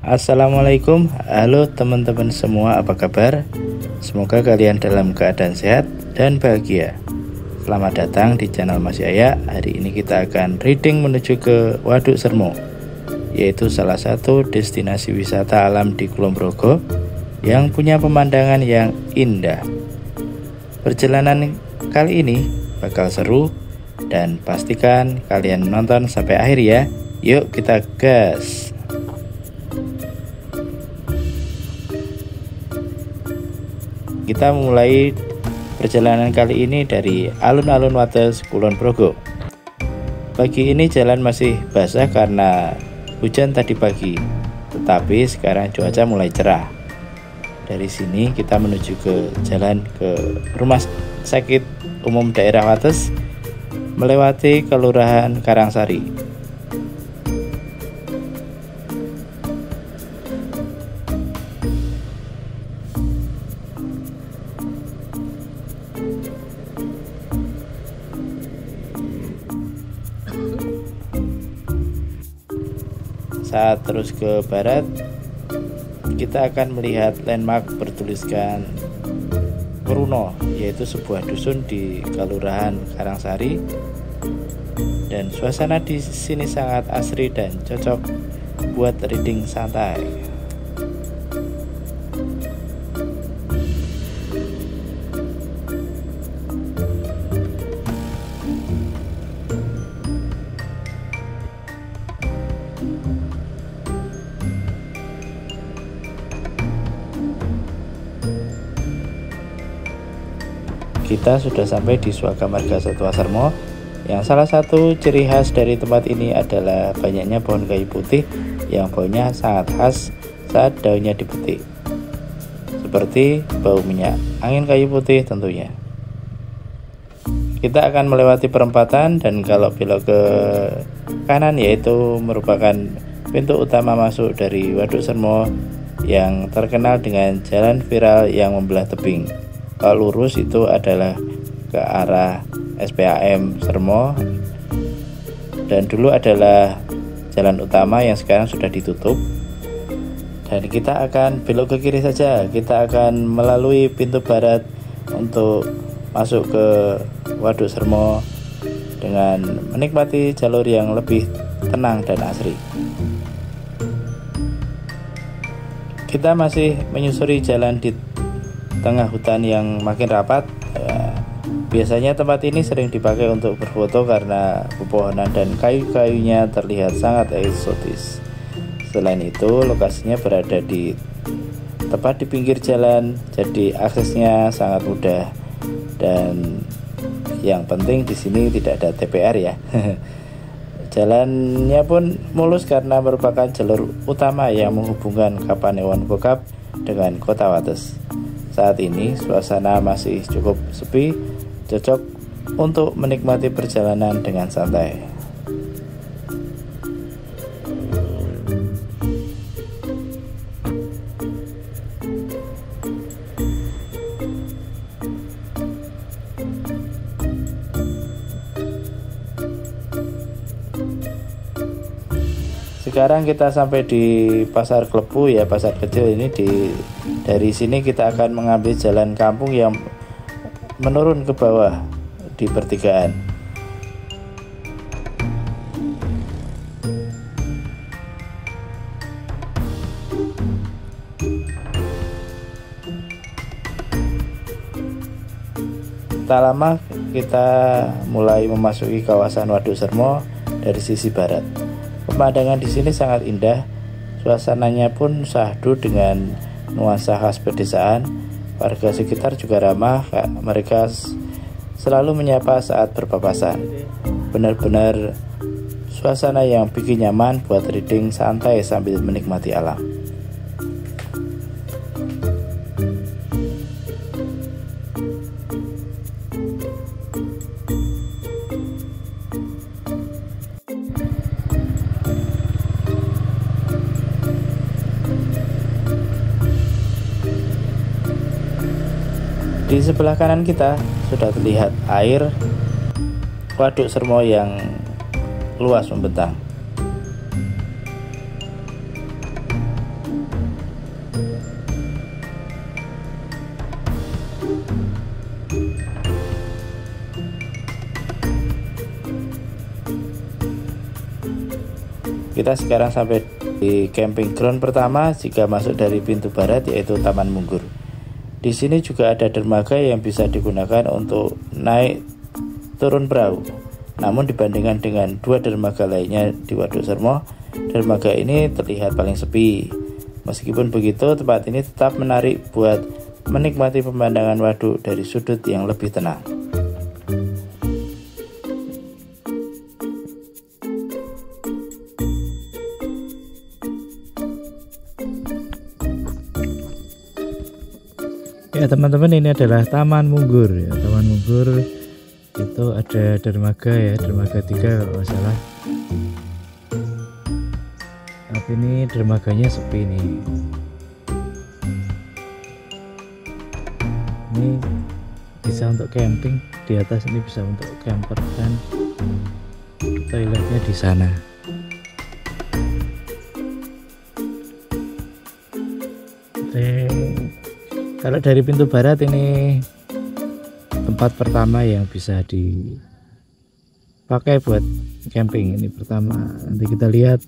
Assalamualaikum, halo teman-teman semua, apa kabar? Semoga kalian dalam keadaan sehat dan bahagia. Selamat datang di channel Mas Yaya. Hari ini kita akan reading menuju ke Waduk Sermo, yaitu salah satu destinasi wisata alam di Kulon Progo yang punya pemandangan yang indah. Perjalanan kali ini bakal seru dan pastikan kalian nonton sampai akhir ya. Yuk kita gas. Kita mulai perjalanan kali ini dari alun-alun Wates, Kulon Progo. Pagi ini jalan masih basah karena hujan tadi pagi, tetapi sekarang cuaca mulai cerah. Dari sini kita menuju ke jalan ke Rumah Sakit Umum Daerah Wates, melewati Kelurahan Karangsari. Saat terus ke barat, kita akan melihat landmark bertuliskan Pruno, yaitu sebuah dusun di Kelurahan Karangsari. Dan suasana di sini sangat asri dan cocok buat reading santai. Kita sudah sampai di Suaka Marga Satwa Sermo, yang salah satu ciri khas dari tempat ini adalah banyaknya pohon kayu putih yang baunya sangat khas saat daunnya dipetik, seperti bau minyak angin kayu putih tentunya. Kita akan melewati perempatan dan kalau belok ke kanan yaitu merupakan pintu utama masuk dari Waduk Sermo yang terkenal dengan jalan viral yang membelah tebing. Kalau lurus itu adalah ke arah SPAM Sermo, dan dulu adalah jalan utama yang sekarang sudah ditutup. Dan kita akan belok ke kiri saja. Kita akan melalui pintu barat untuk masuk ke Waduk Sermo dengan menikmati jalur yang lebih tenang dan asri. Kita masih menyusuri jalan di tengah hutan yang makin rapat. Biasanya tempat ini sering dipakai untuk berfoto karena pepohonan dan kayu-kayunya terlihat sangat eksotis. Selain itu, lokasinya berada tepat di pinggir jalan, jadi aksesnya sangat mudah. Dan yang penting di sini tidak ada TPR ya. Jalannya pun mulus karena merupakan jalur utama yang menghubungkan Kapanewon Kokab dengan Kota Wates. Saat ini suasana masih cukup sepi, cocok untuk menikmati perjalanan dengan santai. Sekarang kita sampai di Pasar Klepu ya, pasar kecil ini. Dari sini kita akan mengambil jalan kampung yang menurun ke bawah di pertigaan. Tak lama kita mulai memasuki kawasan Waduk Sermo dari sisi barat. Pemandangan di sini sangat indah, suasananya pun syahdu dengan nuansa khas pedesaan. Warga sekitar juga ramah, mereka selalu menyapa saat berpapasan. Benar-benar suasana yang bikin nyaman buat reading santai sambil menikmati alam. Di sebelah kanan kita sudah terlihat air Waduk Sermo yang luas membentang. Kita sekarang sampai di camping ground pertama jika masuk dari pintu barat, yaitu Taman Munggur. Di sini juga ada dermaga yang bisa digunakan untuk naik turun perahu. Namun dibandingkan dengan dua dermaga lainnya di Waduk Sermo, dermaga ini terlihat paling sepi. Meskipun begitu, tempat ini tetap menarik buat menikmati pemandangan waduk dari sudut yang lebih tenang. Ya teman-teman, ini adalah Taman Munggur ya. Taman Munggur itu ada dermaga ya, dermaga 3 kalau nggak salah. Tapi ini dermaganya sepi nih. Ini bisa untuk camping, di atas ini bisa untuk camper dan toiletnya di sana. Kalau dari pintu barat ini tempat pertama yang bisa dipakai buat camping. Ini pertama, nanti kita lihat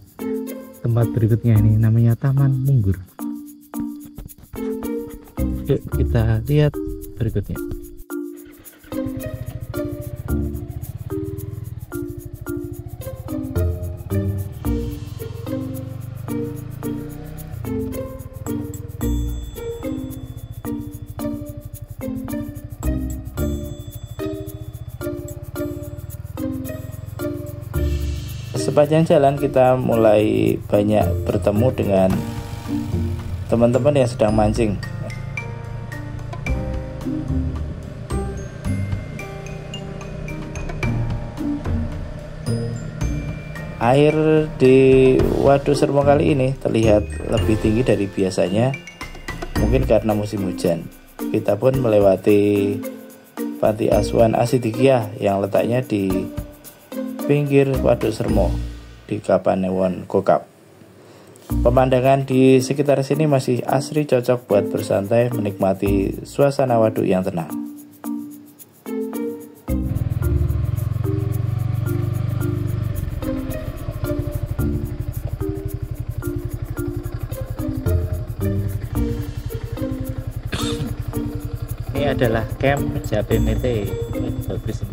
tempat berikutnya, ini namanya Taman Munggur. Yuk kita lihat berikutnya. Sepanjang jalan kita mulai banyak bertemu dengan teman-teman yang sedang mancing. Air di Waduk Sermo kali ini terlihat lebih tinggi dari biasanya, mungkin karena musim hujan. Kita pun melewati Panti Asuhan Asidikiah yang letaknya di pinggir Waduk Sermo di Kapanewon Kokap. Pemandangan di sekitar sini masih asri, cocok buat bersantai menikmati suasana waduk yang tenang. Ini adalah camp JPMT, bagus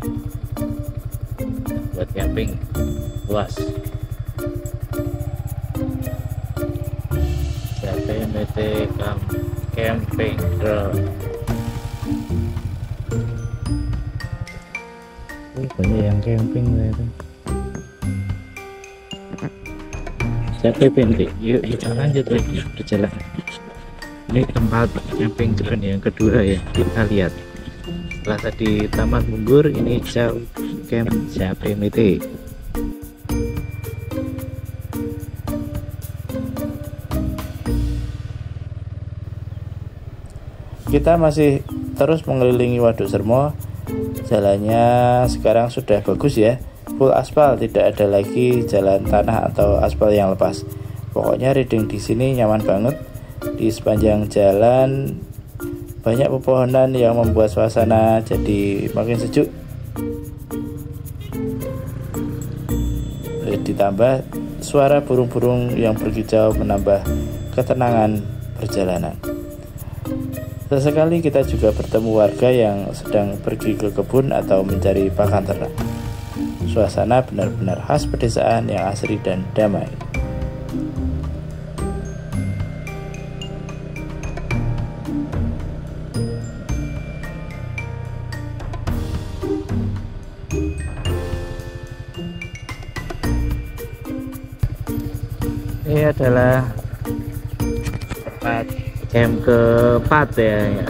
buat camping, luas. JPMT camping ground. Banyak yang camping itu. JPMT, yuk kita lanjut lagi berjalan. Ini tempat camping ground yang kedua ya, kita lihat. Setelah tadi Taman Munggur, ini jauh camp JPMT. Kita masih terus mengelilingi Waduk Sermo. Jalannya sekarang sudah bagus ya, full aspal, tidak ada lagi jalan tanah atau aspal yang lepas. Pokoknya riding di sini nyaman banget. Di sepanjang jalan banyak pepohonan yang membuat suasana jadi makin sejuk. Ditambah suara burung-burung yang berkicau menambah ketenangan perjalanan. Sesekali kita juga bertemu warga yang sedang pergi ke kebun atau mencari pakan ternak. Suasana benar-benar khas pedesaan yang asri dan damai. Ini adalah tempat camp keempat ya,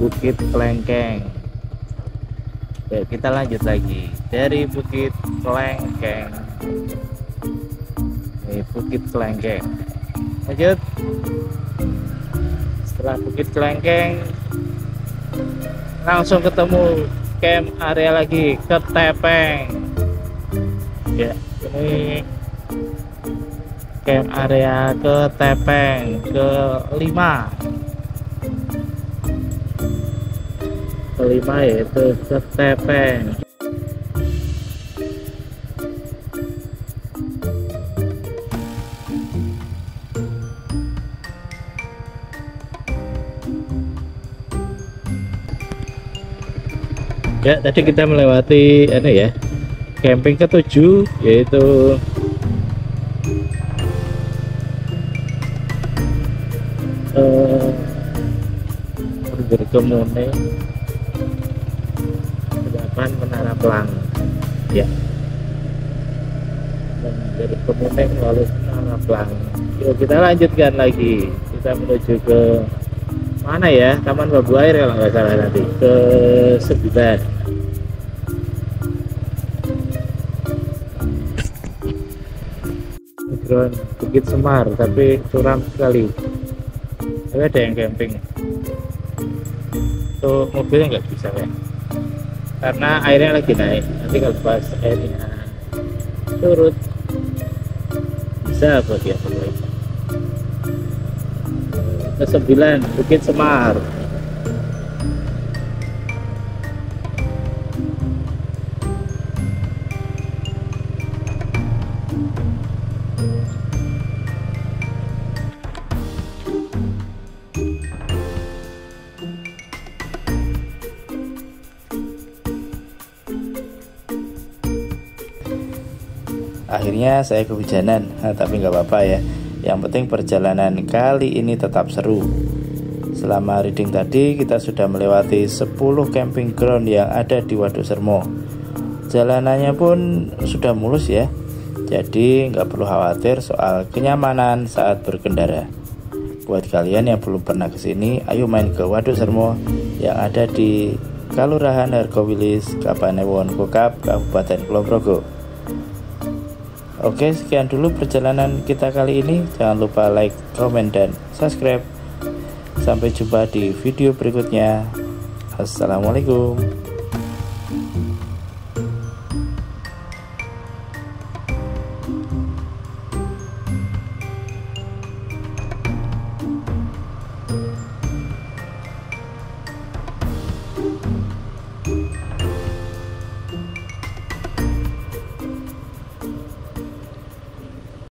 Bukit Klengkeng. Oke, kita lanjut lagi dari Bukit Klengkeng. Ini Bukit Klengkeng. Lanjut. Setelah Bukit Klengkeng, langsung ketemu camp area lagi, Ketepeng. Ya, ini camp area Ketepeng kelima yaitu Ketepeng. Ya, tadi kita melewati camping ke-7, yaitu Berkemune depan Menara Pelang. Ya, Berkemune melalui Menara Pelang. Yuk kita lanjutkan lagi. Kita menuju ke mana ya? Taman Bambu Air kalau nggak salah nanti, ke 9. Background Bukit Semar, tapi curam sekali. Tapi ada yang camping. Tuh mobilnya nggak bisa ya, karena airnya lagi naik. Nanti kalau pas airnya surut bisa buat dia ke 9 Bukit Semar. Akhirnya saya kehujanan, tapi nggak apa-apa ya. Yang penting perjalanan kali ini tetap seru. Selama reading tadi kita sudah melewati 10 camping ground yang ada di Waduk Sermo. Jalanannya pun sudah mulus ya, jadi nggak perlu khawatir soal kenyamanan saat berkendara. Buat kalian yang belum pernah kesini, ayo main ke Waduk Sermo yang ada di Kalurahan Hargowilis, Kapanewon Kokap, Kabupaten Kulon Progo. Oke, sekian dulu perjalanan kita kali ini. Jangan lupa like, komen, dan subscribe. Sampai jumpa di video berikutnya. Assalamualaikum.